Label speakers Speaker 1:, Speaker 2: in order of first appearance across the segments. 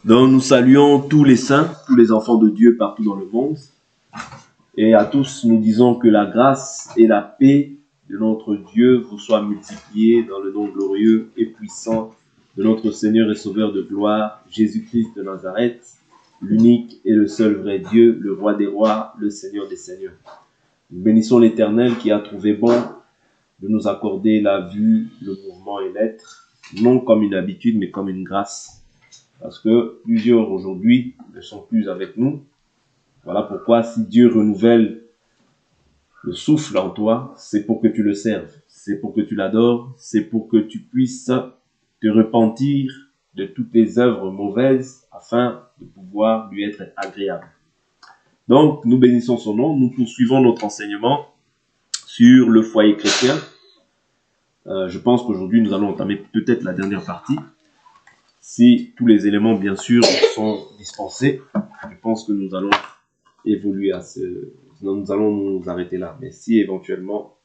Speaker 1: Donc nous saluons tous les saints, tous les enfants de Dieu partout dans le monde. Et à tous, nous disons que la grâce et la paix de notre Dieu vous soient multipliées dans le nom glorieux et puissant de notre Seigneur et Sauveur de gloire, Jésus-Christ de Nazareth, l'unique et le seul vrai Dieu, le roi des rois, le Seigneur des seigneurs. Nous bénissons l'Éternel qui a trouvé bon de nous accorder la vue, le mouvement et l'être, non comme une habitude, mais comme une grâce. Parce que plusieurs aujourd'hui ne sont plus avec nous. Voilà pourquoi si Dieu renouvelle le souffle en toi, c'est pour que tu le serves, c'est pour que tu l'adores, c'est pour que tu puisses te repentir de toutes tes œuvres mauvaises afin de pouvoir lui être agréable. Donc, nous bénissons son nom, nous poursuivons notre enseignement sur le foyer chrétien. Je pense qu'aujourd'hui, nous allons entamer peut-être la dernière partie. Si tous les éléments, bien sûr, sont dispensés, je pense que nous allons évoluer nous allons nous arrêter là. Mais si éventuellement,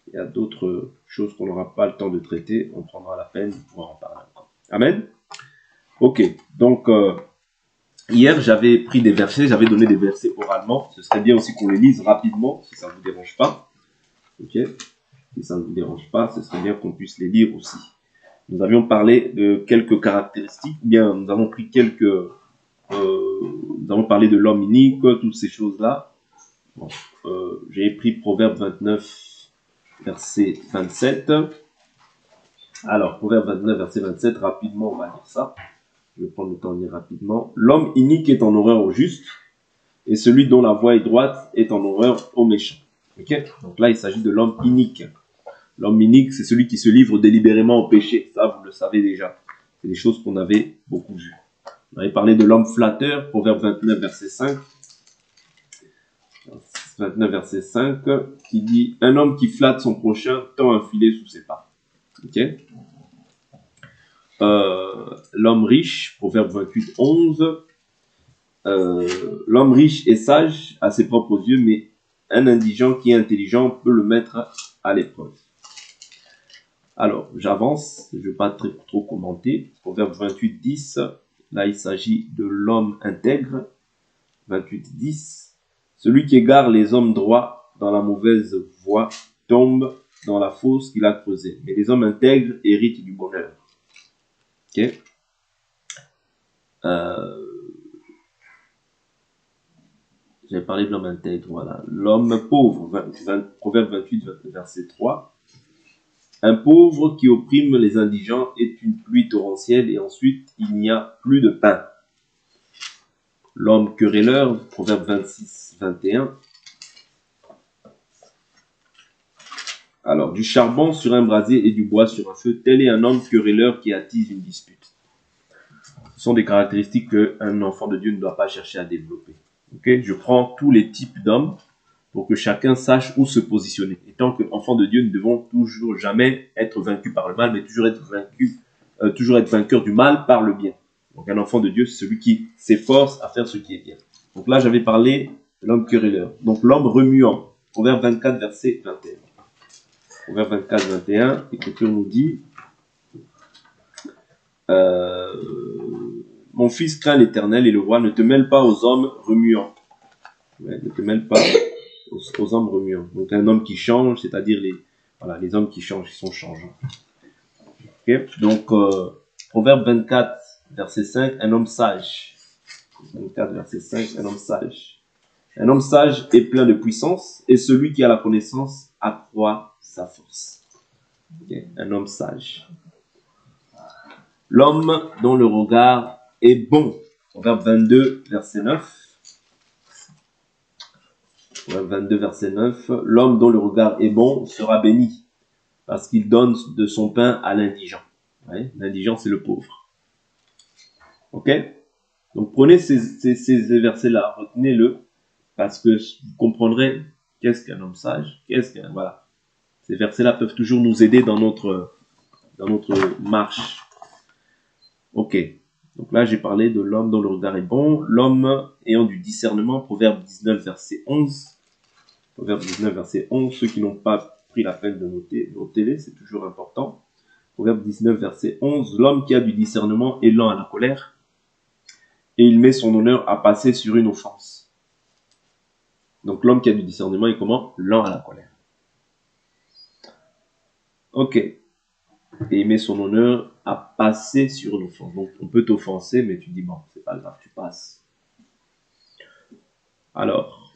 Speaker 1: il y a d'autres choses qu'on n'aura pas le temps de traiter, on prendra la peine de pouvoir en parler encore. Amen. Ok, donc hier, j'avais pris des versets, j'avais donné des versets oralement. Ce serait bien aussi qu'on les lise rapidement, si ça ne vous dérange pas. Ok, si ça ne vous dérange pas, ce serait bien qu'on puisse les lire aussi. Nous avions parlé de quelques caractéristiques, bien, nous avons pris nous avons parlé de l'homme unique, toutes ces choses-là. Bon, j'ai pris Proverbe 29, verset 27. Alors, Proverbe 29, verset 27, rapidement, on va lire ça. Je vais prendre le temps de lire rapidement. L'homme inique est en horreur au juste, et celui dont la voie est droite est en horreur au méchant. Okay? Donc là, il s'agit de l'homme inique. L'homme inique, c'est celui qui se livre délibérément au péché. Ça, vous le savez déjà. C'est des choses qu'on avait beaucoup vues. On avait parlé de l'homme flatteur, Proverbe 29, verset 5. 29, verset 5, qui dit « Un homme qui flatte son prochain tend un filet sous ses pas. » Ok. L'homme riche, Proverbe 28, 11. L'homme riche est sage à ses propres yeux, mais un indigent qui est intelligent peut le mettre à l'épreuve. Alors, j'avance, je ne vais pas trop commenter. Proverbe 28, 10, là il s'agit de l'homme intègre. 28, 10. Celui qui égare les hommes droits dans la mauvaise voie tombe dans la fosse qu'il a creusée. Mais les hommes intègres héritent du bonheur. Ok. J'ai parlé de l'homme intègre, voilà. L'homme pauvre, Proverbe 28, verset 3. Un pauvre qui opprime les indigents est une pluie torrentielle et ensuite il n'y a plus de pain. L'homme querelleur, Proverbe 26, 21. Alors, du charbon sur un brasier et du bois sur un feu, tel est un homme querelleur qui attise une dispute. Ce sont des caractéristiques qu'un enfant de Dieu ne doit pas chercher à développer. Okay? Je prends tous les types d'hommes pour que chacun sache où se positionner. Et tant qu'enfants de Dieu, nous devons toujours jamais être vaincus par le mal, mais toujours être vainqueur du mal par le bien. Donc un enfant de Dieu, c'est celui qui s'efforce à faire ce qui est bien. Donc là, j'avais parlé de l'homme querelleur. Donc l'homme remuant. Proverbe 24, verset 21. Proverbe 24, 21, l'Écriture nous dit mon fils craint l'Éternel et le roi, ne te mêle pas aux hommes remuants. Ouais, ne te mêle pas aux hommes remuants. Donc un homme qui change, c'est-à-dire les hommes qui changent, qui sont changeants. Okay? Donc Proverbe 24, verset 5, un homme sage. 24, verset 5, un homme sage. Un homme sage est plein de puissance, et celui qui a la connaissance accroît sa force. Okay? Un homme sage. L'homme dont le regard est bon. Proverbe 22, verset 9. Proverbe 22, verset 9. L'homme dont le regard est bon sera béni, parce qu'il donne de son pain à l'indigent. Ouais, l'indigent, c'est le pauvre. Ok? Donc prenez ces versets-là, retenez-le, parce que vous comprendrez qu'est-ce qu'un homme sage, voilà. Ces versets-là peuvent toujours nous aider dans notre marche. Ok. Donc là, j'ai parlé de l'homme dont le regard est bon, l'homme ayant du discernement, Proverbe 19, verset 11. Proverbe 19, verset 11. Ceux qui n'ont pas pris la peine de notez-les, c'est toujours important. Proverbe 19, verset 11. L'homme qui a du discernement est lent à la colère, et il met son honneur à passer sur une offense. Donc l'homme qui a du discernement est comment? Lent à la colère. Ok. Et il met son honneur à passer sur une offense. Donc on peut t'offenser, mais tu dis bon, c'est pas grave, tu passes. Alors,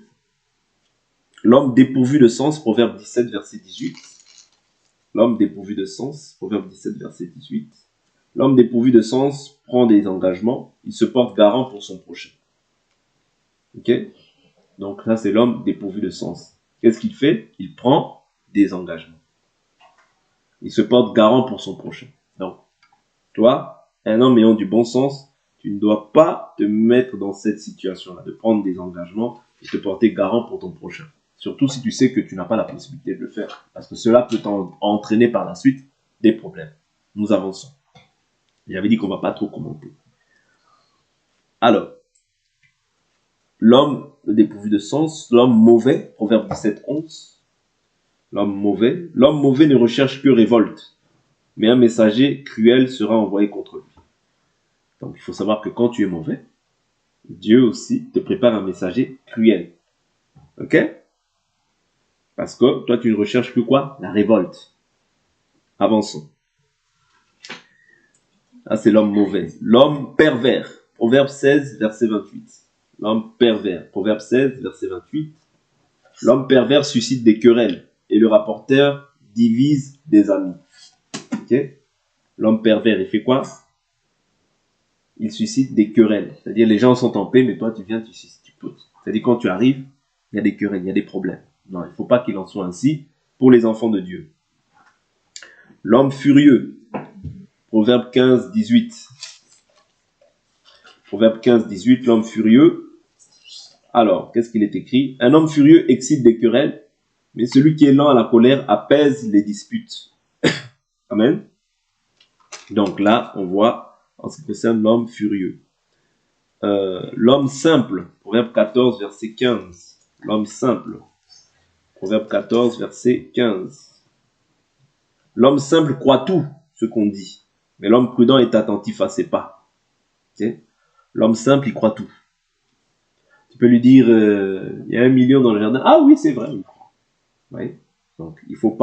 Speaker 1: l'homme dépourvu de sens, Proverbe 17, verset 18. L'homme dépourvu de sens, Proverbe 17, verset 18. L'homme dépourvu de sens prend des engagements, il se porte garant pour son prochain. Ok? Donc là, c'est l'homme dépourvu de sens. Qu'est-ce qu'il fait? Il prend des engagements. Il se porte garant pour son prochain. Donc, toi, un homme ayant du bon sens, tu ne dois pas te mettre dans cette situation-là, de prendre des engagements et te porter garant pour ton prochain. Surtout si tu sais que tu n'as pas la possibilité de le faire. Parce que cela peut entraîner par la suite des problèmes. Nous avançons. J'avais dit qu'on ne va pas trop commenter. Alors, l'homme dépourvu de sens, l'homme mauvais, Proverbe 17, 11. L'homme mauvais ne recherche que révolte, mais un messager cruel sera envoyé contre lui. Donc il faut savoir que quand tu es mauvais, Dieu aussi te prépare un messager cruel. Ok? Parce que toi tu ne recherches que quoi? La révolte. Avançons. Ah, c'est l'homme mauvais. L'homme pervers. Proverbe 16, verset 28. L'homme pervers. Proverbe 16, verset 28. L'homme pervers suscite des querelles et le rapporteur divise des amis. Ok? L'homme pervers, il fait quoi? Il suscite des querelles. C'est-à-dire les gens sont en paix, mais toi tu viens, tu suscites. C'est-à-dire quand tu arrives, il y a des querelles, il y a des problèmes. Non, il ne faut pas qu'il en soit ainsi pour les enfants de Dieu. L'homme furieux. Proverbe 15, 18. Proverbe 15, 18, l'homme furieux. Alors, qu'est-ce qu'il est écrit? Un homme furieux excite des querelles, mais celui qui est lent à la colère apaise les disputes. Amen. Donc là, on voit en ce qui concerne l'homme furieux. L'homme simple, Proverbe 14, verset 15. L'homme simple, Proverbe 14, verset 15. L'homme simple croit tout ce qu'on dit, mais l'homme prudent est attentif à ses pas. Okay? L'homme simple, il croit tout. Tu peux lui dire, il y a 1 million dans le jardin. Ah oui, c'est vrai. Oui. Donc, il faut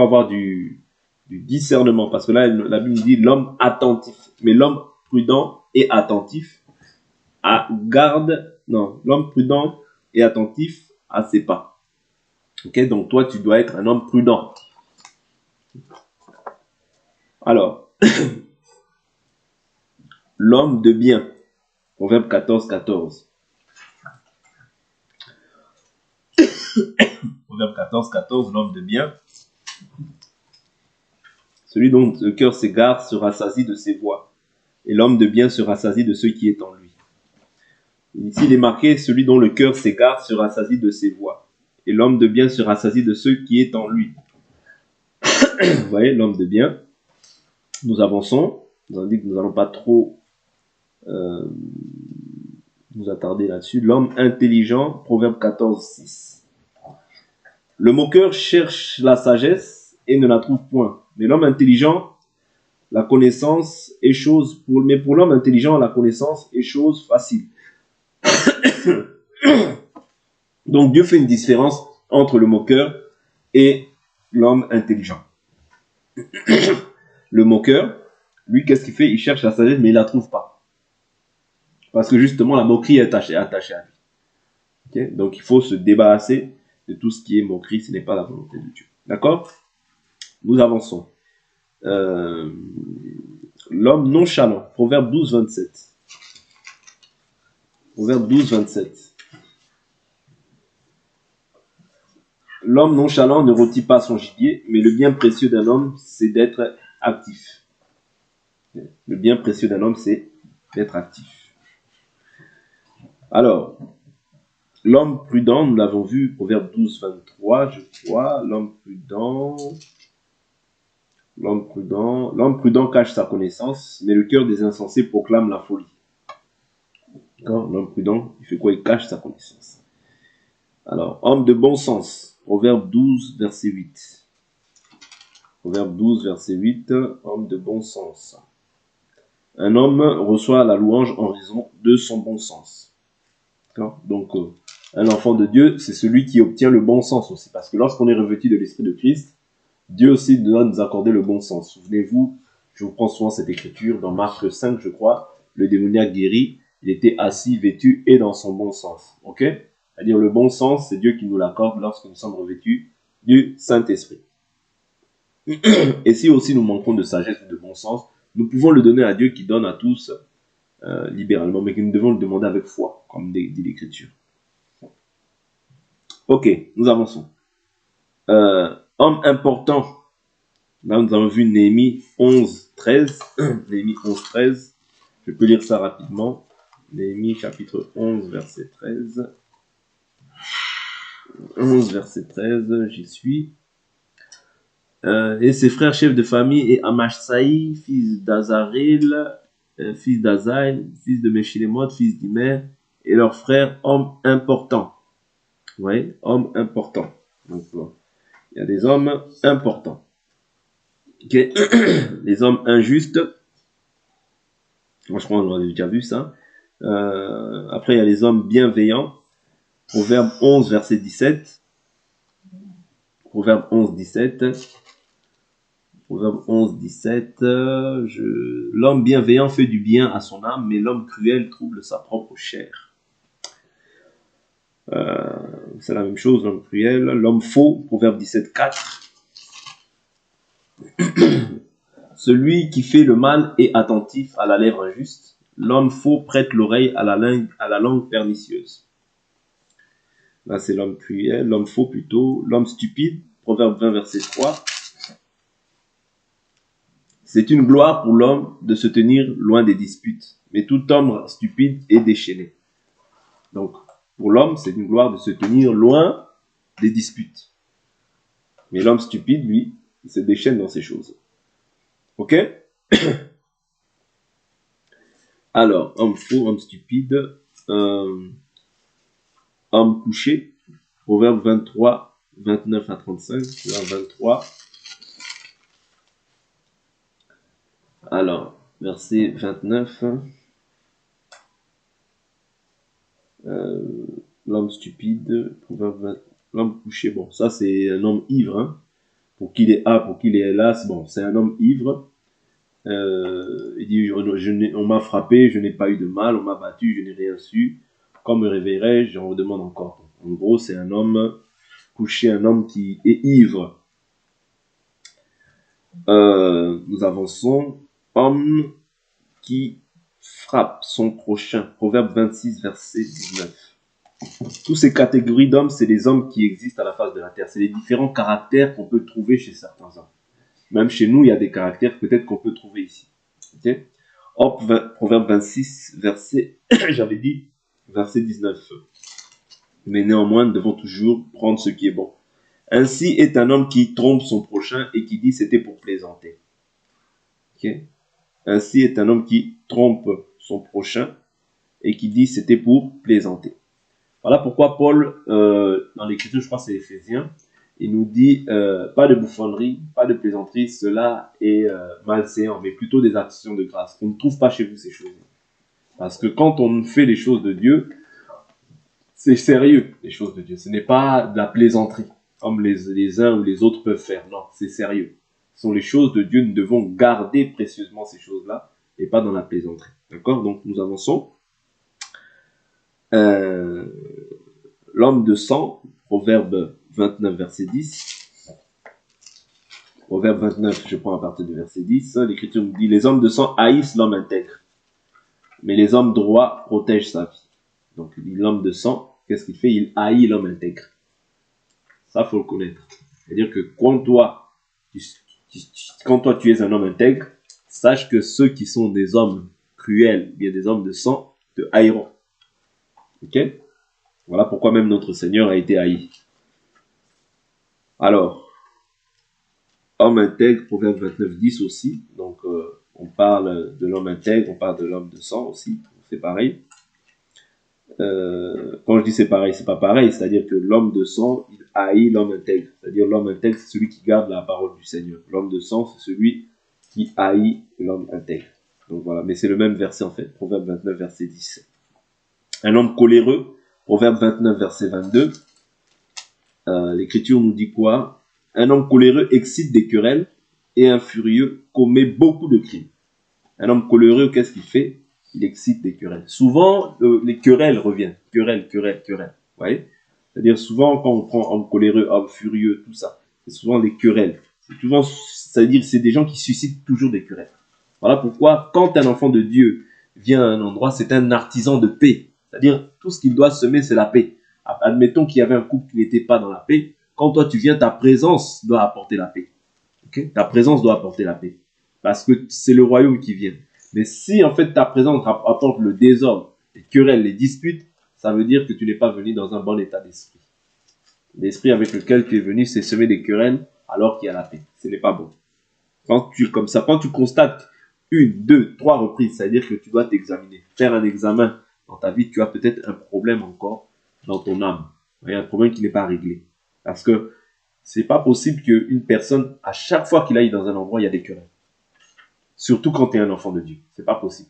Speaker 1: avoir du discernement, parce que là, la Bible dit l'homme attentif. Mais l'homme prudent et attentif l'homme prudent et attentif à ses pas. Ok, donc toi, tu dois être un homme prudent. Alors, l'homme de bien. Proverbe 14, 14. Proverbe 14, 14, l'homme de bien. Celui dont le cœur s'égare se rassasie de ses voies, et l'homme de bien se rassasie de ce qui est en lui. Ici, il est marqué, celui dont le cœur s'égare se rassasie de ses voies, et l'homme de bien se rassasie de ce qui est en lui. Vous voyez, l'homme de bien. Nous avançons. Nous avons dit que nous n'allons pas trop nous attarder là-dessus. L'homme intelligent, Proverbe 14, 6. Le moqueur cherche la sagesse et ne la trouve point. Mais l'homme intelligent, la connaissance est chose mais pour l'homme intelligent, la connaissance est chose facile. Donc Dieu fait une différence entre le moqueur et l'homme intelligent. Le moqueur, lui, qu'est-ce qu'il fait? Il cherche la sagesse, mais il ne la trouve pas. Parce que justement, la moquerie est attachée à lui. Okay? Donc il faut se débarrasser de tout ce qui est moquerie, ce n'est pas la volonté de Dieu. D'accord? Nous avançons. L'homme nonchalant, Proverbe 12, 27. Proverbe 12, 27. L'homme nonchalant ne rôtit pas son gibier, mais le bien précieux d'un homme, c'est d'être actif. Le bien précieux d'un homme, c'est d'être actif. Alors, l'homme prudent, nous l'avons vu, Proverbe 12, 23, je crois. L'homme prudent cache sa connaissance, mais le cœur des insensés proclame la folie. L'homme prudent, il fait quoi? Il cache sa connaissance. Alors, homme de bon sens, Proverbe 12, verset 8. Proverbe 12, verset 8, homme de bon sens. un homme reçoit la louange en raison de son bon sens. Donc, un enfant de Dieu, c'est celui qui obtient le bon sens aussi. Parce que lorsqu'on est revêtu de l'Esprit de Christ, Dieu aussi doit nous accorder le bon sens. Souvenez-vous, je vous prends souvent cette écriture dans Marc 5, je crois. Le démoniaque guéri, il était assis, vêtu et dans son bon sens. Ok? C'est-à-dire le bon sens, c'est Dieu qui nous l'accorde lorsque nous sommes revêtus du Saint-Esprit. Et si aussi nous manquons de sagesse ou de bon sens, nous pouvons le donner à Dieu qui donne à tous libéralement, mais que nous devons le demander avec foi, comme dit l'Écriture. Ok, nous avançons. Homme important. Là, nous avons vu Néhémie 11, 13. Néhémie 11, 13. Je peux lire ça rapidement. Néhémie chapitre 11, verset 13. 11, verset 13, j'y suis. Et ses frères chefs de famille, et Amashsaï, fils d'Azarel, fils d'Azaïl, fils de Meshilémoth, fils d'Imer, et leurs frères, hommes importants. Vous voyez, hommes importants. Donc, il y a des hommes importants. Okay. Les hommes injustes, moi je crois qu'on a déjà vu ça. Après, il y a les hommes bienveillants. Proverbe 11, verset 17. Proverbe 11, 17. Proverbe 11, 17. L'homme bienveillant fait du bien à son âme, mais l'homme cruel trouble sa propre chair. C'est la même chose, l'homme cruel. L'homme faux, Proverbe 17, 4. Celui qui fait le mal est attentif à la lèvre injuste. L'homme faux prête l'oreille à la langue pernicieuse. Là, c'est l'homme cruel, l'homme faux plutôt. L'homme stupide, Proverbe 20, verset 3. C'est une gloire pour l'homme de se tenir loin des disputes, mais tout homme stupide est déchaîné. Donc, pour l'homme, c'est une gloire de se tenir loin des disputes. Mais l'homme stupide, lui, il se déchaîne dans ces choses. Ok? Alors, homme faux, homme stupide, homme couché, Proverbe 23, 29 à 35, 23. Alors, verset 29. L'homme stupide, l'homme couché, bon, ça c'est un homme ivre, hein. Pour qu'il est là, bon, c'est un homme ivre. Il dit, on m'a frappé, je n'ai pas eu de mal, on m'a battu, je n'ai rien su. Quand me réveillerai-je, j'en redemande encore. En gros, c'est un homme couché, un homme qui est ivre. Nous avançons. Homme qui frappe son prochain. Proverbe 26, verset 19. Toutes ces catégories d'hommes, c'est les hommes qui existent à la face de la terre. C'est les différents caractères qu'on peut trouver chez certains hommes. Même chez nous, il y a des caractères peut-être qu'on peut trouver ici. Okay? Hop, Proverbe 26, verset, j'avais dit, verset 19. Mais néanmoins, nous devons toujours prendre ce qui est bon. Ainsi est un homme qui trompe son prochain et qui dit c'était pour plaisanter. Okay? Ainsi est un homme qui trompe son prochain et qui dit c'était pour plaisanter. Voilà pourquoi Paul, dans l'écriture, je crois que c'est Éphésiens, il nous dit pas de bouffonnerie, pas de plaisanterie, cela est malséant, mais plutôt des actions de grâce. On ne trouve pas chez vous ces choses. Parce que quand on fait les choses de Dieu, c'est sérieux, les choses de Dieu. Ce n'est pas de la plaisanterie, comme les uns ou les autres peuvent faire. Non, c'est sérieux. Ce sont les choses de Dieu, nous devons garder précieusement ces choses-là, et pas dans la plaisanterie. D'accord? Donc nous avançons. L'homme de sang, Proverbe 29, verset 10. Proverbe 29, je prends à partir du verset 10. L'Écriture nous dit, les hommes de sang haïssent l'homme intègre, mais les hommes droits protègent sa vie. Donc l'homme de sang, qu'est-ce qu'il fait? Il haït l'homme intègre. Ça, faut le connaître. C'est-à-dire que quand toi, tu es un homme intègre, sache que ceux qui sont des hommes cruels, bien des hommes de sang, te haïront. Ok? Voilà pourquoi même notre Seigneur a été haï. Alors, homme intègre, Proverbe 29, 10 aussi. Donc, on parle de l'homme intègre, on parle de l'homme de sang aussi. C'est pareil. Quand je dis c'est pareil, c'est pas pareil. C'est-à-dire que l'homme de sang, il haït l'homme intègre. C'est-à-dire l'homme intègre, c'est celui qui garde la parole du Seigneur. L'homme de sang, c'est celui qui haït l'homme intègre. Donc voilà, mais c'est le même verset en fait, Proverbe 29, verset 10. Un homme coléreux, Proverbe 29, verset 22. L'Écriture nous dit quoi? Un homme coléreux excite des querelles et un furieux commet beaucoup de crimes. Un homme coléreux, qu'est-ce qu'il fait? Il excite des querelles. Souvent, les querelles reviennent. Querelles. Vous voyez? C'est-à-dire souvent, quand on prend homme coléreux, homme furieux, tout ça, c'est souvent les querelles. C'est-à-dire c'est des gens qui suscitent toujours des querelles. Voilà pourquoi, quand un enfant de Dieu vient à un endroit, c'est un artisan de paix. C'est-à-dire, tout ce qu'il doit semer, c'est la paix. Admettons qu'il y avait un couple qui n'était pas dans la paix. Quand toi, tu viens, ta présence doit apporter la paix. Okay? Ta présence doit apporter la paix. Parce que c'est le royaume qui vient. Mais si, en fait, ta présence apporte le désordre, les querelles, les disputes, ça veut dire que tu n'es pas venu dans un bon état d'esprit. L'esprit avec lequel tu es venu, c'est semer des querelles alors qu'il y a la paix. Ce n'est pas bon. Quand tu constates une, deux, trois reprises, ça veut dire que tu dois t'examiner. Faire un examen dans ta vie, tu as peut-être un problème encore dans ton âme. Il y a un problème qui n'est pas réglé. Parce que c'est pas possible qu'une personne, à chaque fois qu'il aille dans un endroit, il y a des querelles. Surtout quand tu es un enfant de Dieu. C'est pas possible.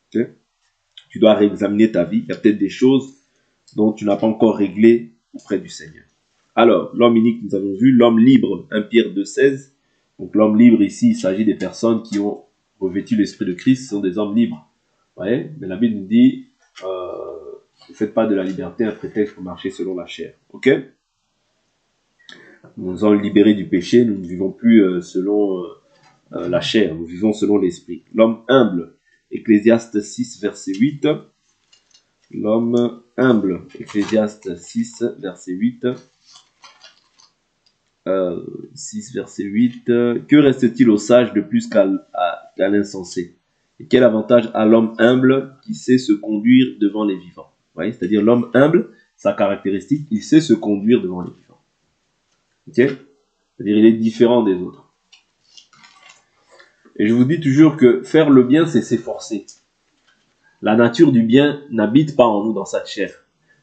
Speaker 1: Okay? Tu dois réexaminer ta vie. Il y a peut-être des choses dont tu n'as pas encore réglé auprès du Seigneur. Alors, l'homme unique, nous avons vu. L'homme libre, 1 Pierre 2,16. Donc l'homme libre ici, il s'agit des personnes qui ont revêtu l'esprit de Christ, ce sont des hommes libres. Vous voyez? Mais la Bible nous dit, ne faites pas de la liberté un prétexte pour marcher selon la chair. Ok? Nous sommes libérés du péché, nous ne vivons plus selon la chair, nous vivons selon l'esprit. L'homme humble, Ecclésiaste 6, verset 8. L'homme humble, Ecclésiaste 6, verset 8. 6, verset 8. Que reste-t-il au sage de plus qu'à l'insensé? Et quel avantage a l'homme humble qui sait se conduire devant les vivants? Vous voyez, c'est-à-dire l'homme humble, sa caractéristique, il sait se conduire devant les vivants. Ok? C'est-à-dire il est différent des autres. Et je vous dis toujours que faire le bien, c'est s'efforcer. La nature du bien n'habite pas en nous dans cette chair.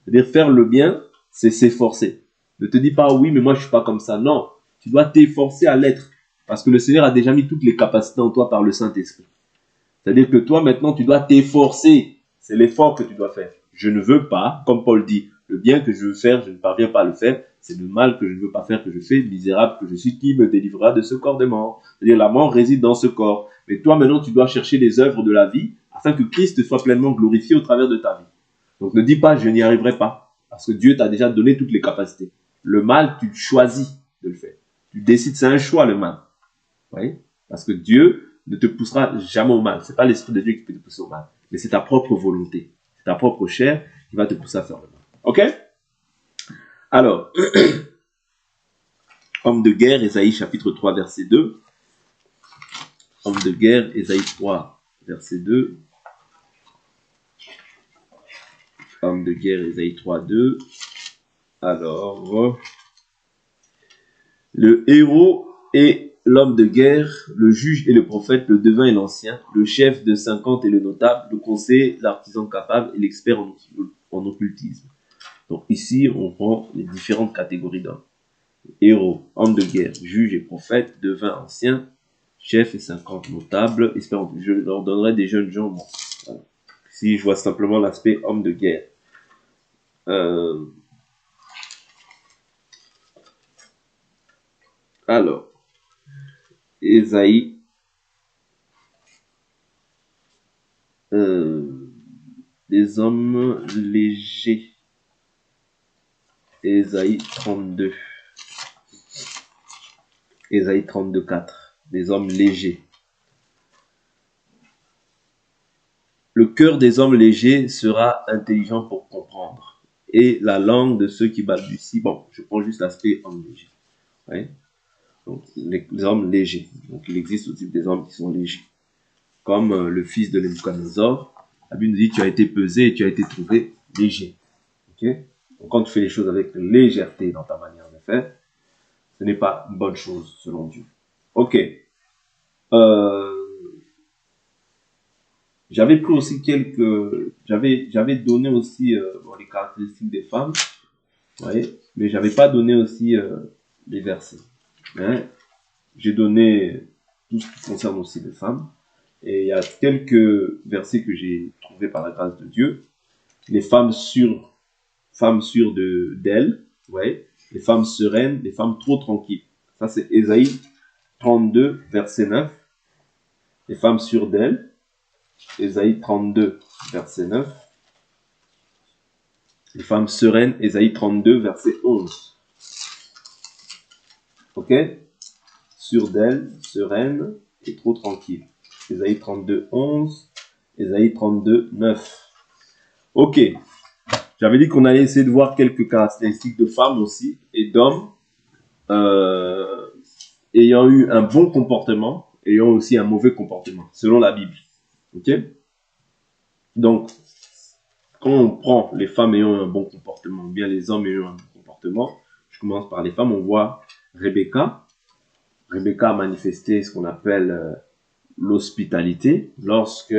Speaker 1: C'est-à-dire faire le bien, c'est s'efforcer. Ne te dis pas, oui, mais moi je suis pas comme ça. Non, tu dois t'efforcer à l'être. Parce que le Seigneur a déjà mis toutes les capacités en toi par le Saint-Esprit. C'est-à-dire que toi, maintenant, tu dois t'efforcer. C'est l'effort que tu dois faire. Je ne veux pas, comme Paul dit, le bien que je veux faire, je ne parviens pas à le faire. C'est le mal que je ne veux pas faire que je fais. Misérable que je suis, qui me délivrera de ce corps de mort? C'est-à-dire la mort réside dans ce corps. Mais toi, maintenant, tu dois chercher les œuvres de la vie afin que Christ soit pleinement glorifié au travers de ta vie. Donc ne dis pas, je n'y arriverai pas. Parce que Dieu t'a déjà donné toutes les capacités. Le mal, tu choisis de le faire. Tu décides, c'est un choix le mal. Vous voyez? Parce que Dieu ne te poussera jamais au mal. C'est pas l'esprit de Dieu qui peut te pousser au mal. Mais c'est ta propre volonté. C'est ta propre chair qui va te pousser à faire le mal. Ok? Alors, homme de guerre, Ésaïe chapitre 3, verset 2. Homme de guerre, Ésaïe 3, verset 2. Homme de guerre, Ésaïe 3, 2. Alors, le héros est l'homme de guerre, le juge et le prophète, le devin et l'ancien, le chef de 50 et le notable, le conseiller, l'artisan capable et l'expert en occultisme. Donc ici, on prend les différentes catégories d'hommes. Héros, homme de guerre, juge et prophète, devin, ancien, chef et 50 notables, expert. Je leur donnerai des jeunes gens. Bon, voilà. Ici, je vois simplement l'aspect homme de guerre. Alors, Ésaïe, des hommes légers. Ésaïe 32. Ésaïe 32, 4. Des hommes légers. Le cœur des hommes légers sera intelligent pour comprendre. Et la langue de ceux qui balbutient. Bon, je prends juste l'aspect homme léger. Ouais. Donc, les hommes légers. Donc, il existe aussi des hommes qui sont légers. Comme le fils de Nebuchadnezzar. La Bible nous dit, tu as été pesé et tu as été trouvé léger. Okay? Donc, quand tu fais les choses avec légèreté dans ta manière de faire, ce n'est pas une bonne chose selon Dieu. Ok. J'avais pris aussi j'avais donné aussi les caractéristiques des femmes, vous voyez, mais j'avais pas donné aussi les versets. Hein? J'ai donné tout ce qui concerne aussi les femmes. Et il y a quelques versets que j'ai trouvés par la grâce de Dieu. Les femmes sûres d'elles, ouais, les femmes sereines, les femmes trop tranquilles. Ça, c'est Ésaïe 32, verset 9. Les femmes sûres d'elles, Ésaïe 32, verset 9. Les femmes sereines, Ésaïe 32, verset 11. Ok? Sûres d'elles, sereines et trop tranquilles. Ésaïe 32, 11. Ésaïe 32, 9. Ok. J'avais dit qu'on allait essayer de voir quelques caractéristiques de femmes aussi et d'hommes ayant eu un bon comportement, ayant aussi un mauvais comportement, selon la Bible. Ok? Donc, quand on prend les femmes ayant un bon comportement, bien les hommes ayant un bon comportement, je commence par les femmes, on voit Rebecca. Rebecca a manifesté ce qu'on appelle l'hospitalité lorsque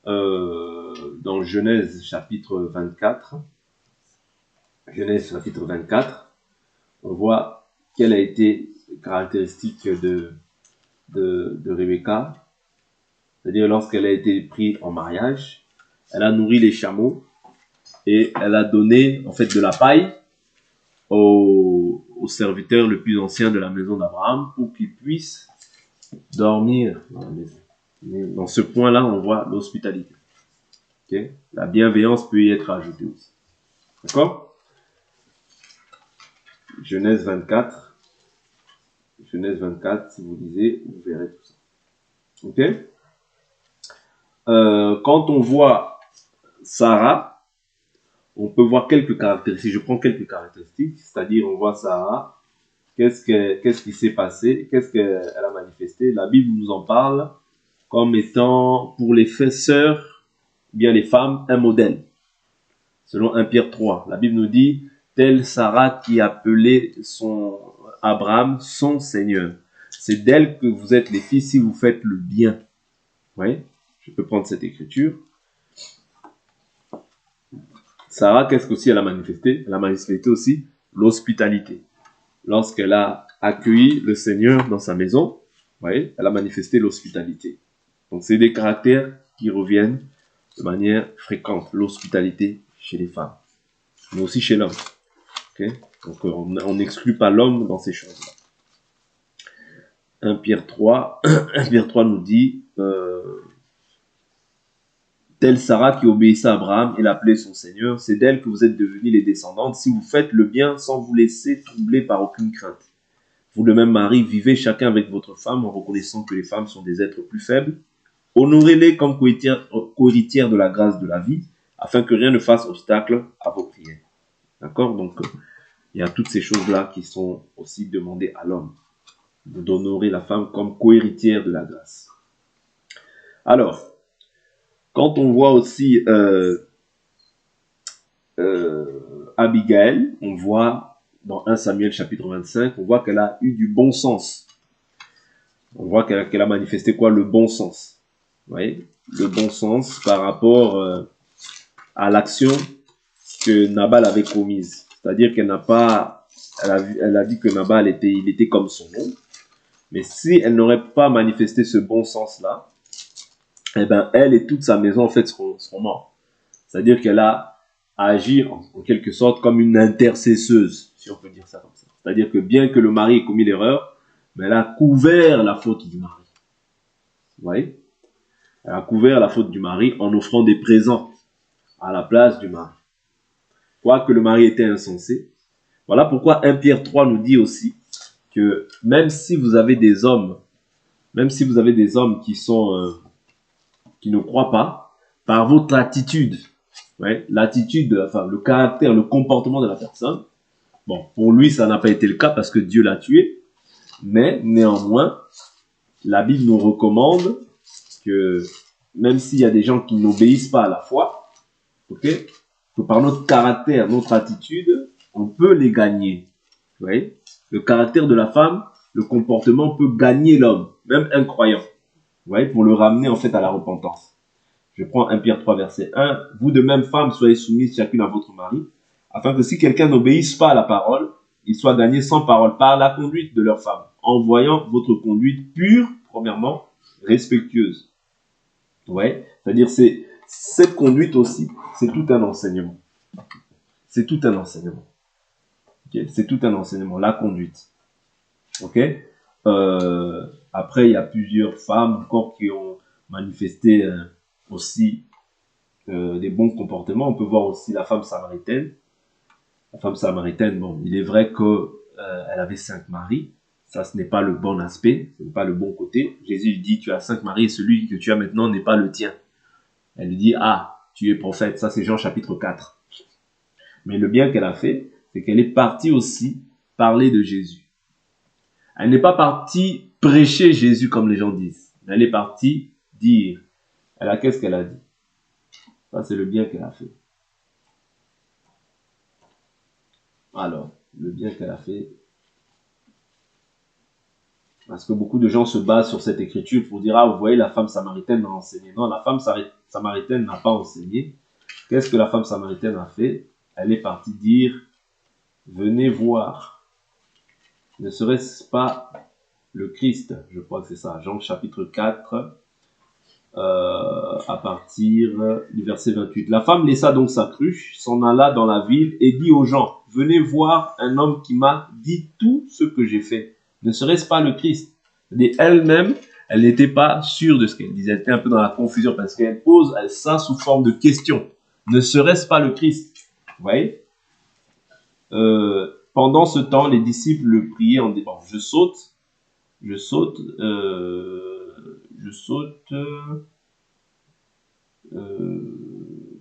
Speaker 1: dans Genèse chapitre 24, on voit quelle a été caractéristique de Rebecca, c'est-à-dire lorsqu'elle a été prise en mariage, elle a nourri les chameaux et elle a donné en fait de la paille au serviteur le plus ancien de la maison d'Abraham pour qu'il puisse dormir dans la maison. Mais dans ce point-là, on voit l'hospitalité. Okay? La bienveillance peut y être ajoutée aussi. D'accord? Genèse 24. Genèse 24, si vous lisez, vous verrez tout ça. Ok? Quand on voit Sarah, on peut voir quelques caractéristiques. Je prends quelques caractéristiques, c'est-à-dire on voit Sarah, qu'est-ce qui s'est passé, qu'est-ce qu'elle a manifesté. La Bible nous en parle comme étant pour les sœurs, bien les femmes, un modèle. Selon 1 Pierre 3, la Bible nous dit, telle Sarah qui appelait son Abraham son Seigneur. C'est d'elle que vous êtes les filles si vous faites le bien. Oui, je peux prendre cette écriture. Sarah, qu'est-ce qu'aussi elle a manifesté? Elle a manifesté aussi l'hospitalité. Lorsqu'elle a accueilli le Seigneur dans sa maison, oui, elle a manifesté l'hospitalité. Donc, c'est des caractères qui reviennent de manière fréquente, l'hospitalité chez les femmes, mais aussi chez l'homme. Okay? Donc, on n'exclut pas l'homme dans ces choses-là. 1 Pierre 3, 1 Pierre 3 nous dit, telle Sarah qui obéissait à Abraham et l'appelait son Seigneur, c'est d'elle que vous êtes devenus les descendantes, si vous faites le bien sans vous laisser troubler par aucune crainte. Vous, le même mari, vivez chacun avec votre femme en reconnaissant que les femmes sont des êtres plus faibles. Honorez-les comme co-héritières de la grâce de la vie, afin que rien ne fasse obstacle à vos prières. D'accord? Donc, il y a toutes ces choses-là qui sont aussi demandées à l'homme, d'honorer la femme comme co-héritière de la grâce. Alors, quand on voit aussi Abigail, on voit dans 1 Samuel chapitre 25, on voit qu'elle a eu du bon sens. On voit qu'elle a manifesté quoi? Le bon sens. Vous voyez? Le bon sens par rapport à l'action que Nabal avait commise. C'est-à-dire qu'elle n'a pas, elle a dit que Nabal il était comme son nom. Mais si elle n'aurait pas manifesté ce bon sens-là, eh ben, elle et toute sa maison, en fait, seront morts. C'est-à-dire qu'elle a agi, en quelque sorte, comme une intercesseuse, si on peut dire ça comme ça. C'est-à-dire que bien que le mari ait commis l'erreur, mais elle a couvert la faute du mari. Vous voyez? Elle a couvert la faute du mari en offrant des présents à la place du mari. Quoique le mari était insensé. Voilà pourquoi 1 Pierre 3 nous dit aussi que même si vous avez des hommes qui sont qui ne croient pas, par votre attitude, ouais, l'attitude, enfin le caractère, le comportement de la personne, bon, pour lui ça n'a pas été le cas parce que Dieu l'a tué, mais néanmoins, la Bible nous recommande que même s'il y a des gens qui n'obéissent pas à la foi, ok, que par notre caractère, notre attitude, on peut les gagner. Vous voyez? Le caractère de la femme, le comportement peut gagner l'homme, même incroyant. Vous voyez, pour le ramener en fait à la repentance. Je prends 1 Pierre 3, verset 1. Vous de même, femmes, soyez soumises chacune à votre mari, afin que si quelqu'un n'obéisse pas à la parole, il soit gagné sans parole par la conduite de leur femme, en voyant votre conduite pure, premièrement, respectueuse. Ouais, c'est-à-dire cette conduite aussi, c'est tout un enseignement. C'est tout un enseignement. Okay, c'est tout un enseignement, la conduite. Ok. Après, il y a plusieurs femmes encore qui ont manifesté aussi des bons comportements. On peut voir aussi la femme samaritaine. La femme samaritaine, bon, il est vrai que elle avait 5 maris. Ça, ce n'est pas le bon aspect, ce n'est pas le bon côté. Jésus dit, tu as 5 maris et celui que tu as maintenant n'est pas le tien. Elle lui dit, ah, tu es prophète. Ça, c'est Jean chapitre 4. Mais le bien qu'elle a fait, c'est qu'elle est partie aussi parler de Jésus. Elle n'est pas partie prêcher Jésus comme les gens disent. Elle est partie dire. Qu'est-ce qu'elle a dit? Ça, c'est le bien qu'elle a fait. Alors, le bien qu'elle a fait. Parce que beaucoup de gens se basent sur cette écriture pour dire, ah, vous voyez, la femme samaritaine a enseigné. Non, la femme samaritaine n'a pas enseigné. Qu'est-ce que la femme samaritaine a fait? Elle est partie dire, venez voir. Ne serait-ce pas le Christ? Je crois que c'est ça. Jean chapitre 4, à partir du verset 28. La femme laissa donc sa cruche, s'en alla dans la ville et dit aux gens, venez voir un homme qui m'a dit tout ce que j'ai fait. Ne serait-ce pas le Christ? Et elle-même, elle n'était pas sûre de ce qu'elle disait. Elle était un peu dans la confusion parce qu'elle pose ça sous forme de question. Ne serait-ce pas le Christ? Vous voyez? Pendant ce temps, les disciples le priaient en disant, je saute.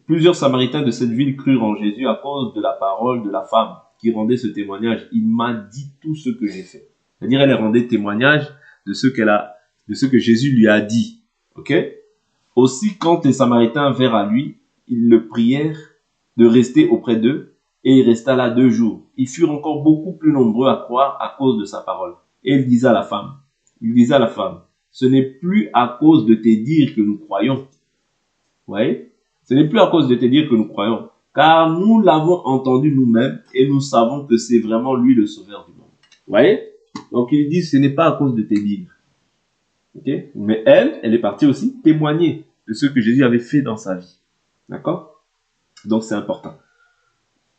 Speaker 1: Plusieurs Samaritains de cette ville crurent en Jésus à cause de la parole de la femme qui rendait ce témoignage. Il m'a dit tout ce que j'ai fait. C'est-à-dire, elle rendait témoignage de ce que Jésus lui a dit. Ok? Aussi, quand les Samaritains vinrent à lui, ils le prièrent de rester auprès d'eux, et il resta là 2 jours. Ils furent encore beaucoup plus nombreux à croire à cause de sa parole. Et il disait à la femme, ce n'est plus à cause de tes dires que nous croyons. Vous voyez? Ce n'est plus à cause de te dire que nous croyons, car nous l'avons entendu nous-mêmes et nous savons que c'est vraiment lui le sauveur du monde. Vous voyez? Donc il dit, ce n'est pas à cause de tes dires. Okay? Mais elle est partie aussi témoigner de ce que Jésus avait fait dans sa vie. D'accord? Donc c'est important.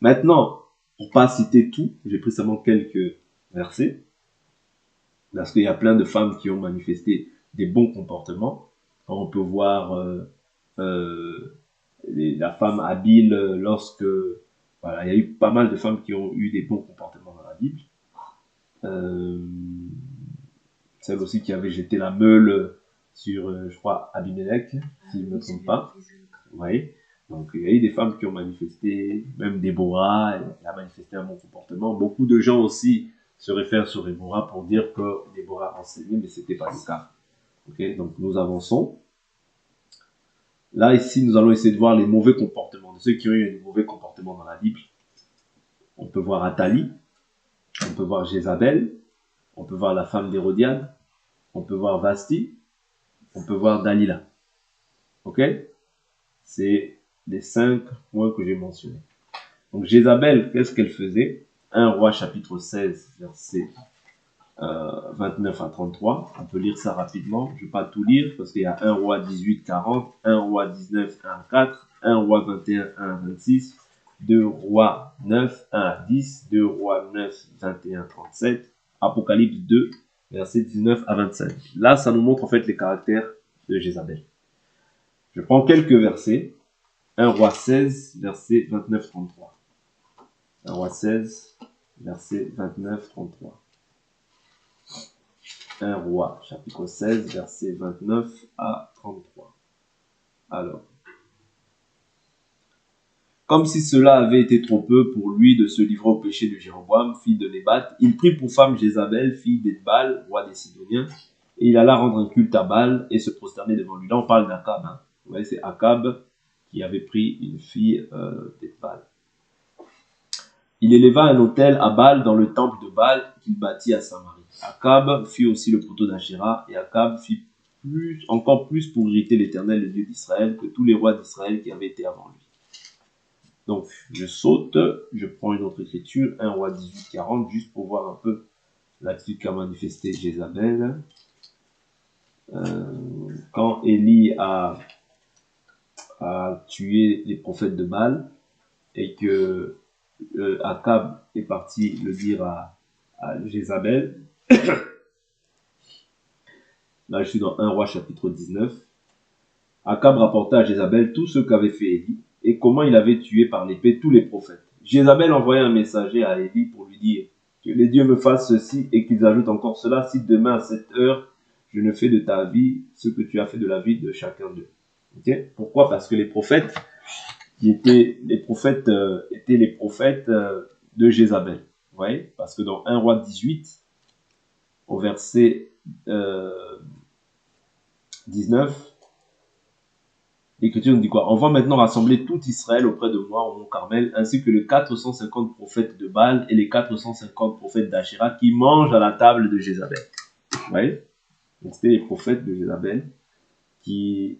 Speaker 1: Maintenant, pour pas citer tout, j'ai pris seulement quelques versets, parce qu'il y a plein de femmes qui ont manifesté des bons comportements. On peut voir la femme habile lorsque... Voilà, il y a eu pas mal de femmes qui ont eu des bons comportements dans la Bible. Celle aussi qui avait jeté la meule sur, je crois, Abimelech, si je ne me trompe pas. Oui. Donc, il y a eu des femmes qui ont manifesté, même Déborah, elle a manifesté un bon comportement. Beaucoup de gens aussi se réfèrent sur Déborah pour dire que Déborah enseignait, mais ce n'était pas le cas. Ok, donc nous avançons. Là, ici, nous allons essayer de voir les mauvais comportements, de ceux qui ont eu des mauvais comportements dans la Bible. On peut voir Athalie, on peut voir Jézabel, on peut voir la femme d'Hérodiade, on peut voir Vasti, on peut voir Dalila. Ok? C'est les 5 points que j'ai mentionnés. Donc Jézabel, qu'est-ce qu'elle faisait? 1 Roi chapitre 16, verset 29 à 33. On peut lire ça rapidement. Je ne vais pas tout lire parce qu'il y a 1 Roi 18, 40, 1 Roi 19, 1 à 4, 1 Roi 21, 1 à 26, 2 Rois 9, 1 à 10, 2 Rois 9, 21, 37, Apocalypse 2, verset 19 à 25. Là, ça nous montre en fait les caractères de Jézabel. Je prends quelques versets. 1 Roi 16, verset 29-33. 1 Roi 16, verset 29-33. 1 Roi, chapitre 16, verset 29 à 33. Alors, comme si cela avait été trop peu pour lui de se livrer au péché de Jéroboam, fille de Nébat, il prit pour femme Jézabel, fille d'Edbal, roi des Sidoniens, et il alla rendre un culte à Baal et se prosterner devant lui. Là, on parle d'Akab. Hein. Vous voyez, c'est Akab qui avait pris une fille d'Edbal. Il éleva un autel à Baal dans le temple de Baal qu'il bâtit à Samarie. Akab fit aussi le poteau d'Achéra, et Akab fit encore plus pour irriter l'Éternel, le Dieu d'Israël, que tous les rois d'Israël qui avaient été avant lui. Donc, je saute, je prends une autre écriture, 1 Roi 18, 40, juste pour voir un peu l'attitude qu'a manifesté Jézabel. Quand Élie a a tué les prophètes de Baal et que Akab est parti le dire à Jézabel. Là, je suis dans 1 Roi chapitre 19. Akab rapporta à Jézabel tout ce qu'avait fait Élie et comment il avait tué par l'épée tous les prophètes. Jézabel envoya un messager à Élie pour lui dire que les dieux me fassent ceci et qu'ils ajoutent encore cela si demain à cette heure je ne fais de ta vie ce que tu as fait de la vie de chacun d'eux. Okay? Pourquoi? Parce que les prophètes étaient les prophètes de Jézabel. Vous voyez? Parce que dans 1 Roi 18, au verset 19, l'Écriture nous dit quoi? On va maintenant rassembler tout Israël auprès de moi au mont Carmel, ainsi que les 450 prophètes de Baal et les 450 prophètes d'Achéra qui mangent à la table de Jézabel. Vous voyez? Donc c'était les prophètes de Jézabel qui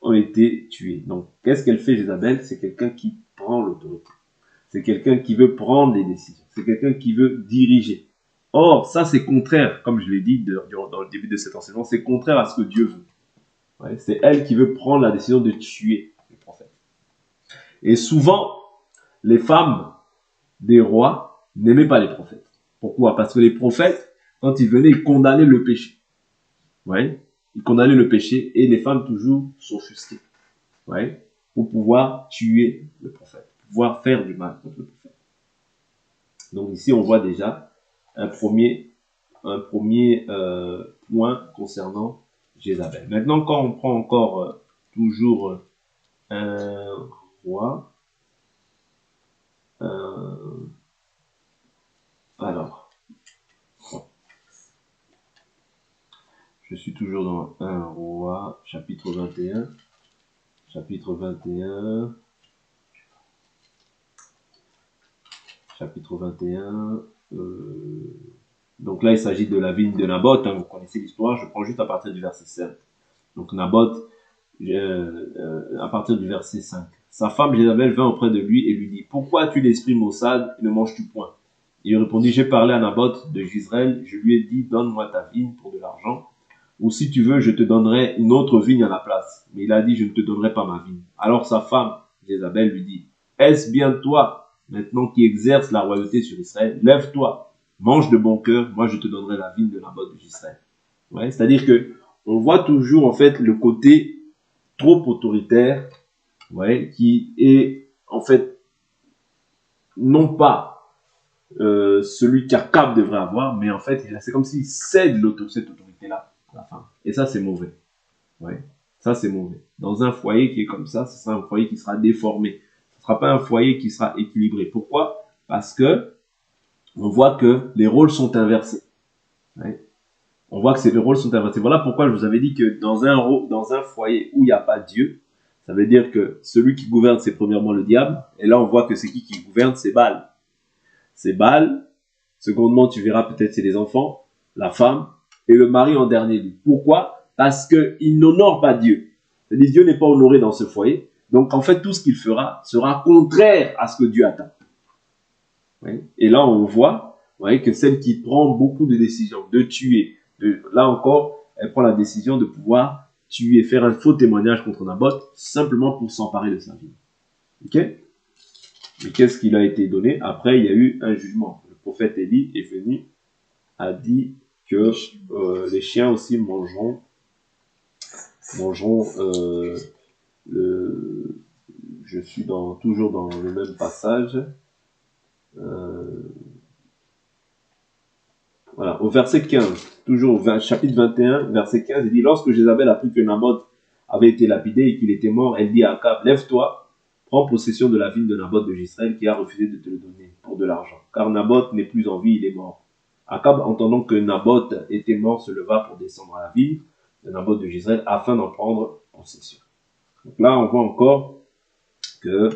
Speaker 1: ont été tués. Donc qu'est-ce qu'elle fait Jézabel? C'est quelqu'un qui prend l'autorité. C'est quelqu'un qui veut prendre des décisions. C'est quelqu'un qui veut diriger. Or, ça c'est contraire, comme je l'ai dit dans le début de cet enseignement, c'est contraire à ce que Dieu veut. Ouais, c'est elle qui veut prendre la décision de tuer les prophètes. Et souvent, les femmes des rois n'aimaient pas les prophètes. Pourquoi? Parce que les prophètes, quand ils venaient, ils condamnaient le péché. Ouais, ils condamnaient le péché et les femmes toujours s'offusquaient. Ouais, pour pouvoir tuer le prophète, pour pouvoir faire du mal contre le prophète. Donc ici, on voit déjà un premier point concernant Jézabel. Maintenant, quand on prend encore toujours un roi, alors, je suis toujours dans un roi, chapitre 21, chapitre 21, chapitre 21, donc là il s'agit de la vigne de Naboth, hein, vous connaissez l'histoire, je prends juste à partir du verset 7. Donc Naboth, à partir du verset 5. Sa femme Jézabel vint auprès de lui et lui dit, pourquoi as-tu l'esprit maussade et ne manges-tu point? Il répondit, j'ai parlé à Naboth de Jezreel, je lui ai dit, donne-moi ta vigne pour de l'argent, ou si tu veux, je te donnerai une autre vigne à la place. Mais il a dit, je ne te donnerai pas ma vigne. Alors sa femme, Jézabel, lui dit, est-ce bien toi, maintenant qui exerce la royauté sur Israël, lève-toi, mange de bon cœur, moi je te donnerai la vigne de Naboth de Jezreel. Ouais, c'est-à-dire que on voit toujours en fait le côté trop autoritaire, ouais, qui est en fait non pas celui qu'Akab devrait avoir, mais en fait c'est comme s'il cède cette autorité-là à la femme. Et ça c'est mauvais. Ouais, ça c'est mauvais. Dans un foyer qui est comme ça, ce sera un foyer qui sera déformé. Ce ne sera pas un foyer qui sera équilibré. Pourquoi? Parce que on voit que les rôles sont inversés. Ouais. On voit que les rôles sont inversés. Voilà pourquoi je vous avais dit que dans un foyer où il n'y a pas Dieu, ça veut dire que celui qui gouverne, c'est premièrement le diable. Et là, on voit que c'est qui gouverne, c'est Baal. C'est Baal. Secondement, tu verras peut-être c'est les enfants, la femme et le mari en dernier lieu. Pourquoi? Parce qu'il n'honore pas Dieu. Dieu n'est pas honoré dans ce foyer. Donc, en fait, tout ce qu'il fera sera contraire à ce que Dieu attend. Oui. Et là, on voit que celle qui prend beaucoup de décisions, de tuer, là encore, elle prend la décision de pouvoir tuer, faire un faux témoignage contre Naboth, simplement pour s'emparer de sa vie. Ok? Mais qu'est-ce qu'il a été donné? Après, il y a eu un jugement. Le prophète Élie est venu, a dit que les chiens aussi mangeront je suis toujours dans le même passage. Voilà, au verset 15, toujours au chapitre 21, verset 15, il dit, lorsque Jézabel apprit que Naboth avait été lapidé et qu'il était mort, elle dit à Akab, lève-toi, prends possession de la vigne de Naboth de Jezreel qui a refusé de te le donner pour de l'argent, car Naboth n'est plus en vie, il est mort. Akab, entendant que Naboth était mort, se leva pour descendre à la ville de Naboth de Jezreel afin d'en prendre possession. Donc là, on voit encore que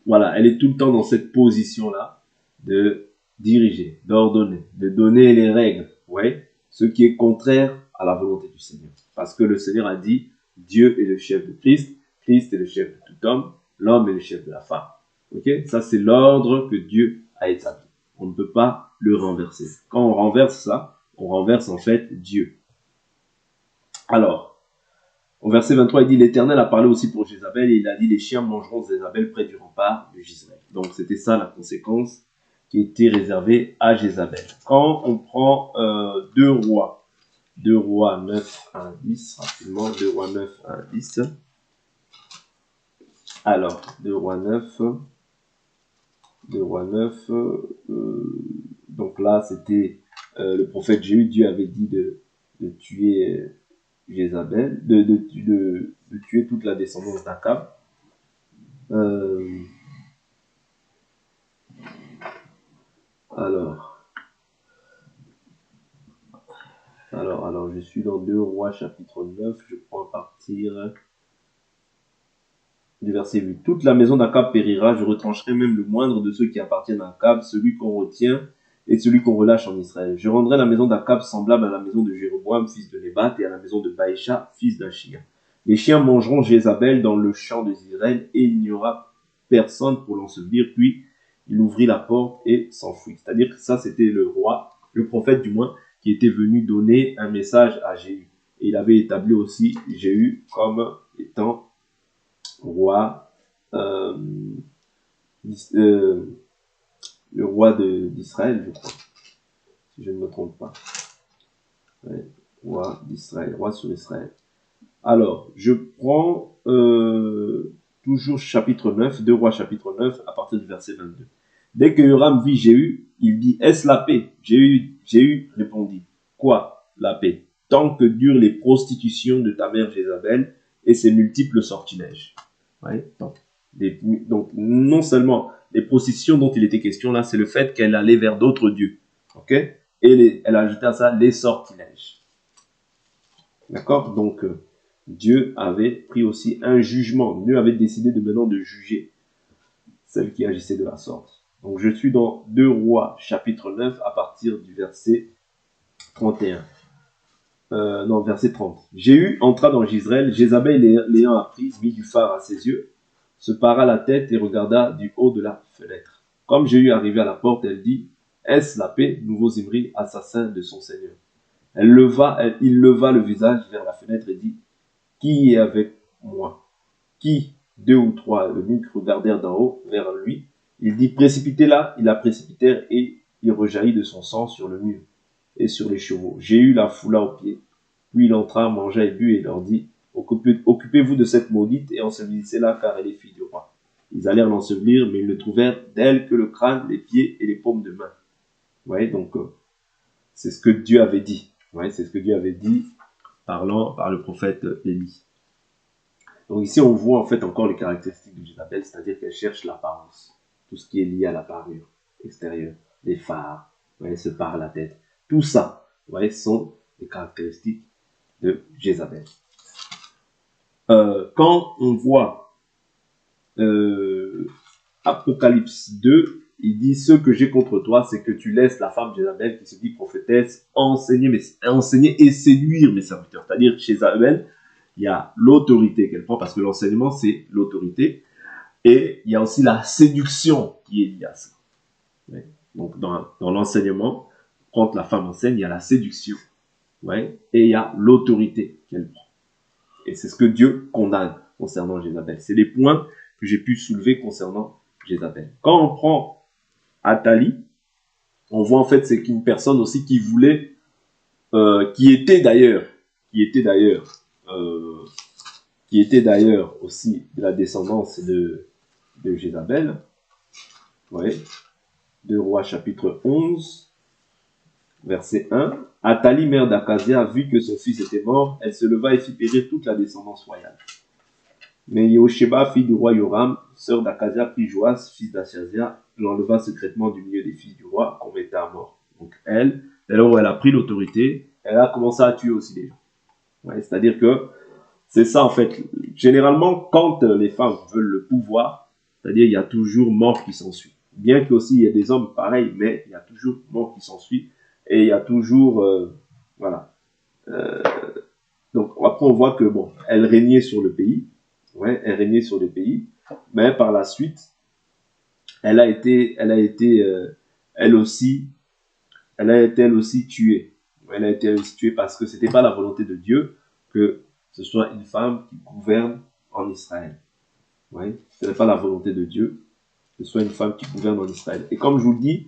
Speaker 1: voilà, elle est tout le temps dans cette position-là de diriger, d'ordonner, de donner les règles, ouais, ce qui est contraire à la volonté du Seigneur. Parce que le Seigneur a dit, Dieu est le chef de Christ, Christ est le chef de tout homme, l'homme est le chef de la femme. Ok? Ça, c'est l'ordre que Dieu a établi. On ne peut pas le renverser. Quand on renverse ça, on renverse en fait Dieu. Alors, Au verset 23, il dit, l'Éternel a parlé aussi pour Jézabel et il a dit, les chiens mangeront Jézabel près du rempart de Gisraël. Donc c'était ça la conséquence qui était réservée à Jézabel. Quand on prend 2 rois 9 à 10, rapidement, 2 rois 9 à 10. Alors, 2 rois 9, donc là c'était le prophète Jéhu, Dieu avait dit de tuer Jézabel, de tuer toute la descendance d'Akab. Alors, je suis dans 2 rois chapitre 9, je prends à partir du verset 8. Toute la maison d'Akab périra, je retrancherai même le moindre de ceux qui appartiennent à Akab, celui qu'on retient et celui qu'on relâche en Israël. Je rendrai la maison d'Akab semblable à la maison de Jéroboam, fils de Nébat, et à la maison de Baïcha, fils d'Achia. Les chiens mangeront Jézabel dans le champ de Israël, et il n'y aura personne pour l'ensevelir. Puis il ouvrit la porte et s'enfuit. C'est-à-dire que ça, c'était le roi, le prophète du moins, qui était venu donner un message à Jéhu. Et il avait établi aussi Jéhu comme étant roi, le roi d'Israël, je crois, si je ne me trompe pas. Ouais, roi d'Israël, roi sur Israël. Alors, je prends toujours chapitre 9, 2 rois chapitre 9, à partir du verset 22. Dès que Yoram vit Jéhu, il dit, est-ce la paix? Jéhu répondit, quoi, la paix? Tant que durent les prostitutions de ta mère Jézabel et ses multiples sortilèges. Ouais, donc, non seulement les prostitutions dont il était question là, c'est le fait qu'elle allait vers d'autres dieux. Ok? Et elle a ajouté à ça les sortilèges. D'accord? Donc, Dieu avait pris aussi un jugement. Dieu avait décidé maintenant de juger celle qui agissait de la sorte. Donc, je suis dans 2 rois chapitre 9 à partir du verset 31. Verset 30. Jéhu entra dans Gisraël, Jézabel l'ayant appris, mit du phare à ses yeux, se para la tête et regarda du haut de la fenêtre. Comme Jéhu arrivait à la porte, elle dit, est-ce la paix, nouveau Zimri, assassin de son Seigneur? Il leva le visage vers la fenêtre et dit, qui est avec moi? Qui? 2 ou 3 eunuques regardèrent d'en haut vers lui. Il dit, précipitez-la. Ils la précipitèrent et il rejaillit de son sang sur le mur et sur les chevaux. Jéhu la foula aux pieds. Puis il entra, mangea et but et leur dit, occupez-vous de cette maudite et ensevelissez-la car elle est fille du roi. Ils allèrent l'ensevelir, mais ils ne trouvèrent d'elle que le crâne, les pieds et les paumes de main. Vous voyez, donc c'est ce que Dieu avait dit. Vous voyez, c'est ce que Dieu avait dit parlant par le prophète Élie. Donc ici, on voit en fait encore les caractéristiques de Jézabel, c'est-à-dire qu'elle cherche l'apparence, tout ce qui est lié à la parure extérieure, les phares, vous voyez, se pare la tête. Tout ça, vous voyez, sont les caractéristiques de Jézabel. Quand on voit Apocalypse 2, il dit, ce que j'ai contre toi, c'est que tu laisses la femme Jézabel qui se dit prophétesse enseigner et séduire mes serviteurs. C'est-à-dire chez Jézabel, il y a l'autorité qu'elle prend, parce que l'enseignement, c'est l'autorité. Et il y a aussi la séduction qui est liée à ça. Ouais. Donc, dans l'enseignement, quand la femme enseigne, il y a la séduction. Ouais. Et il y a l'autorité qu'elle prend. Et c'est ce que Dieu condamne concernant Jézabel. C'est les points que j'ai pu soulever concernant Jézabel. Quand on prend Athalie, on voit en fait c'est une personne aussi qui voulait, qui était d'ailleurs aussi de la descendance de Jézabel. Ouais. 2 Rois chapitre 11, verset 1. Athalie, mère d'Akazia, vu que son fils était mort, elle se leva et fit périr toute la descendance royale. Mais Yehosheba, fille du roi Yoram, sœur d'Akazia, prit Joas, fils d'Achazia, l'enleva secrètement du milieu des fils du roi qu'on mettait à mort. Donc elle, alors où elle a pris l'autorité, elle a commencé à tuer aussi les gens. Ouais, c'est-à-dire que c'est ça en fait. Généralement, quand les femmes veulent le pouvoir, c'est-à-dire il y a toujours mort qui s'ensuit. Bien qu'aussi il y ait des hommes pareils, mais il y a toujours mort qui s'ensuit. Et il y a toujours... voilà. Donc après on voit que bon, elle régnait sur le pays. Ouais, elle régnait sur le pays. Mais par la suite, elle a été elle aussi tuée. Elle a été aussi tuée parce que c'était pas la volonté de Dieu que ce soit une femme qui gouverne en Israël. Ouais. Ce n'est pas la volonté de Dieu, que ce soit une femme qui gouverne en Israël. Et comme je vous le dis,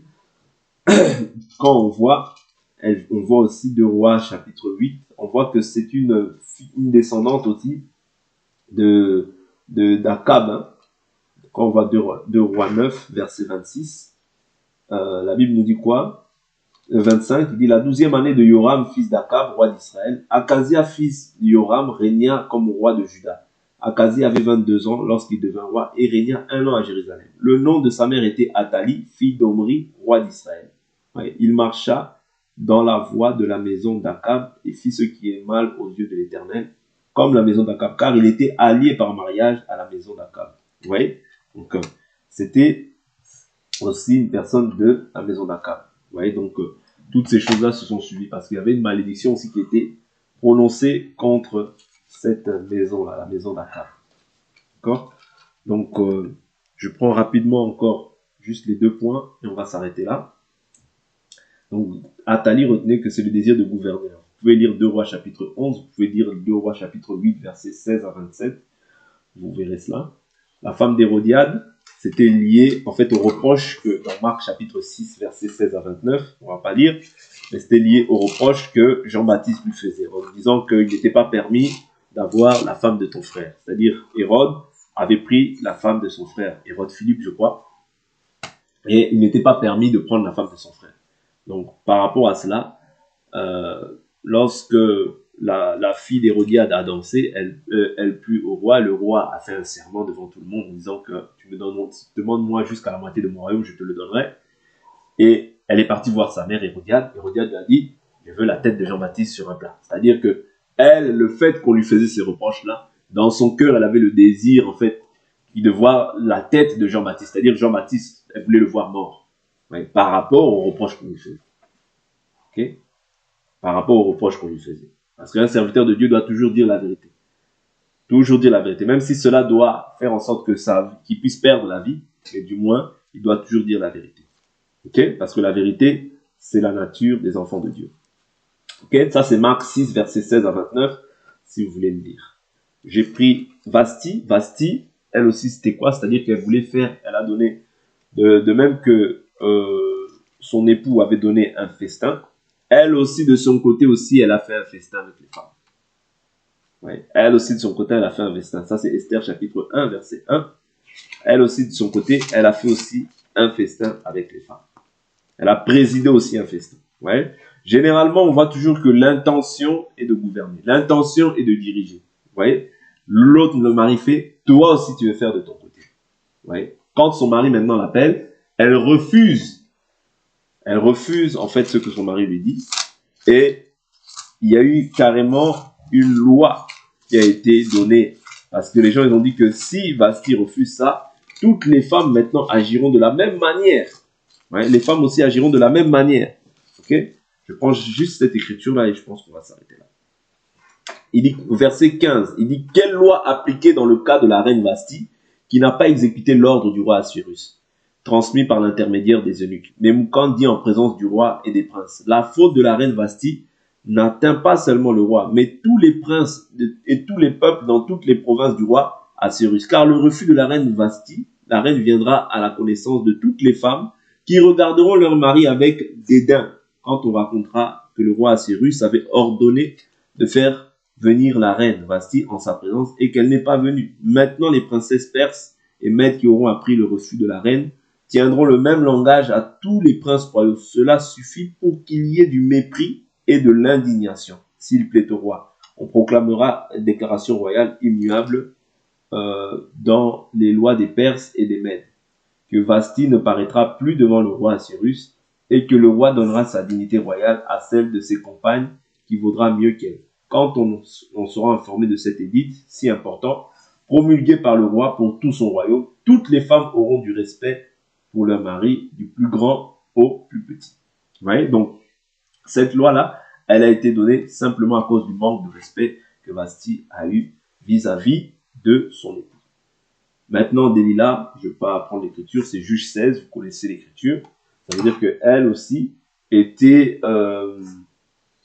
Speaker 1: quand on voit aussi 2 Rois chapitre 8, on voit que c'est une descendante aussi d'Akab. Hein. Quand on voit 2 Rois 9, verset 26, la Bible nous dit quoi? 25, il dit la 12e année de Joram, fils d'Akab, roi d'Israël. Akazia, fils de Joram, régna comme roi de Juda. Akazia avait 22 ans lorsqu'il devint roi et régna 1 an à Jérusalem. Le nom de sa mère était Athalie, fille d'Omri, roi d'Israël. Ouais, il marcha dans la voie de la maison d'Akab et fit ce qui est mal aux yeux de l'Éternel, comme la maison d'Akab, car il était allié par mariage à la maison d'Akab. Vous voyez? Donc, c'était aussi une personne de la maison d'Akab. Vous voyez, donc, toutes ces choses-là se sont suivies parce qu'il y avait une malédiction aussi qui était prononcée contre cette maison-là, la maison d'Akab. D'accord? Donc, je prends rapidement encore juste les 2 points et on va s'arrêter là. Donc, Athalie, retenez que c'est le désir de gouverner. Vous pouvez lire 2 Rois chapitre 11, vous pouvez lire 2 Rois chapitre 8, versets 16 à 27. Vous verrez cela. La femme d'Hérodiade, c'était lié en fait au reproche que dans Marc chapitre 6, versets 16 à 29, on ne va pas lire, mais c'était lié au reproche que Jean-Baptiste lui faisait, en disant qu'il n'était pas permis d'avoir la femme de ton frère. C'est-à-dire, Hérode avait pris la femme de son frère, Hérode Philippe, je crois, et il n'était pas permis de prendre la femme de son frère. Donc, par rapport à cela, lorsque la fille d'Hérodiade a dansé, elle plut au roi. Le roi a fait un serment devant tout le monde en disant que tu me demande-moi jusqu'à la moitié de mon royaume, je te le donnerai. Et elle est partie voir sa mère Hérodiade. Hérodiade lui a dit, je veux la tête de Jean-Baptiste sur un plat. C'est-à-dire que elle, le fait qu'on lui faisait ces reproches-là, dans son cœur, elle avait le désir, en fait, de voir la tête de Jean-Baptiste. C'est-à-dire Jean-Baptiste, elle voulait le voir mort. Ouais, par rapport aux reproches qu'on lui faisait. Okay? Par rapport aux reproches qu'on lui faisait. Parce qu'un serviteur de Dieu doit toujours dire la vérité. Toujours dire la vérité. Même si cela doit faire en sorte que qu'il puisse perdre la vie, mais du moins, il doit toujours dire la vérité. Okay? Parce que la vérité, c'est la nature des enfants de Dieu. Okay? Ça, c'est Marc 6, versets 16 à 29, si vous voulez le lire. J'ai pris Vasti. Vasti, elle aussi, c'était quoi? C'est-à-dire qu'elle voulait faire, elle a donné, de même que son époux avait donné un festin, elle aussi, de son côté aussi, elle a fait un festin avec les femmes. Ouais. Elle aussi, de son côté, elle a fait un festin. Ça, c'est Esther chapitre 1, verset 1. Elle aussi, de son côté, elle a fait aussi un festin avec les femmes. Elle a présidé aussi un festin. Ouais. Généralement, on voit toujours que l'intention est de gouverner. L'intention est de diriger. Vous voyez? L'autre, le mari fait, toi aussi, tu veux faire de ton côté. Ouais. Quand son mari maintenant l'appelle, elle refuse. Elle refuse, en fait, ce que son mari lui dit. Et il y a eu carrément une loi qui a été donnée. Parce que les gens, ils ont dit que si Vasti refuse ça, toutes les femmes maintenant agiront de la même manière. Ouais, les femmes aussi agiront de la même manière. Ok? Je prends juste cette écriture-là et je pense qu'on va s'arrêter là. Il dit, verset 15, il dit, quelle loi appliquée dans le cas de la reine Vasti qui n'a pas exécuté l'ordre du roi Assuérus, transmis par l'intermédiaire des eunuques. Mais Moukan dit en présence du roi et des princes, la faute de la reine Vasti n'atteint pas seulement le roi, mais tous les princes et tous les peuples dans toutes les provinces du roi Assuérus. Car le refus de la reine Vasti, la reine viendra à la connaissance de toutes les femmes qui regarderont leur mari avec dédain quand on racontera que le roi Assuérus avait ordonné de faire venir la reine Vasti en sa présence et qu'elle n'est pas venue. Maintenant, les princesses perses et maîtres qui auront appris le refus de la reine tiendront le même langage à tous les princes royaux. Cela suffit pour qu'il y ait du mépris et de l'indignation, s'il plaît au roi. On proclamera une déclaration royale immuable dans les lois des Perses et des Mèdes, que Vasti ne paraîtra plus devant le roi Assuérus et que le roi donnera sa dignité royale à celle de ses compagnes qui vaudra mieux qu'elle. Quand on sera informé de cet édit si important, promulgué par le roi pour tout son royaume, toutes les femmes auront du respect pour leur mari, du plus grand au plus petit. Vous voyez, donc, cette loi-là, elle a été donnée simplement à cause du manque de respect que Vasti a eu vis-à-vis de son époux. Maintenant, Delilah, je ne vais pas prendre l'écriture, c'est Juge 16, vous connaissez l'écriture. Ça veut dire qu'elle aussi était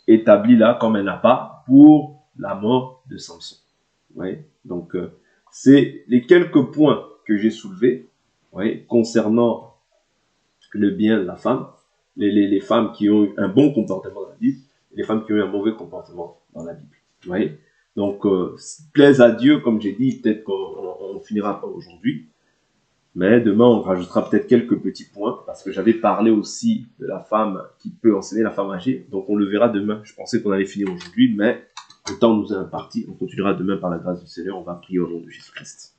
Speaker 1: établie là comme un appât pour la mort de Samson. Ouais. Donc, c'est les quelques points que j'ai soulevés, ouais, concernant le bien de la femme, les femmes qui ont eu un bon comportement dans la Bible, et les femmes qui ont eu un mauvais comportement dans la Bible. Ouais. Donc, plaise à Dieu, comme j'ai dit, peut-être qu'on finira pas aujourd'hui, mais demain on rajoutera peut-être quelques petits points, parce que j'avais parlé aussi de la femme qui peut enseigner, la femme âgée, donc on le verra demain. Je pensais qu'on allait finir aujourd'hui, mais le temps nous est imparti. On continuera demain par la grâce du Seigneur. On va prier au nom de Jésus-Christ.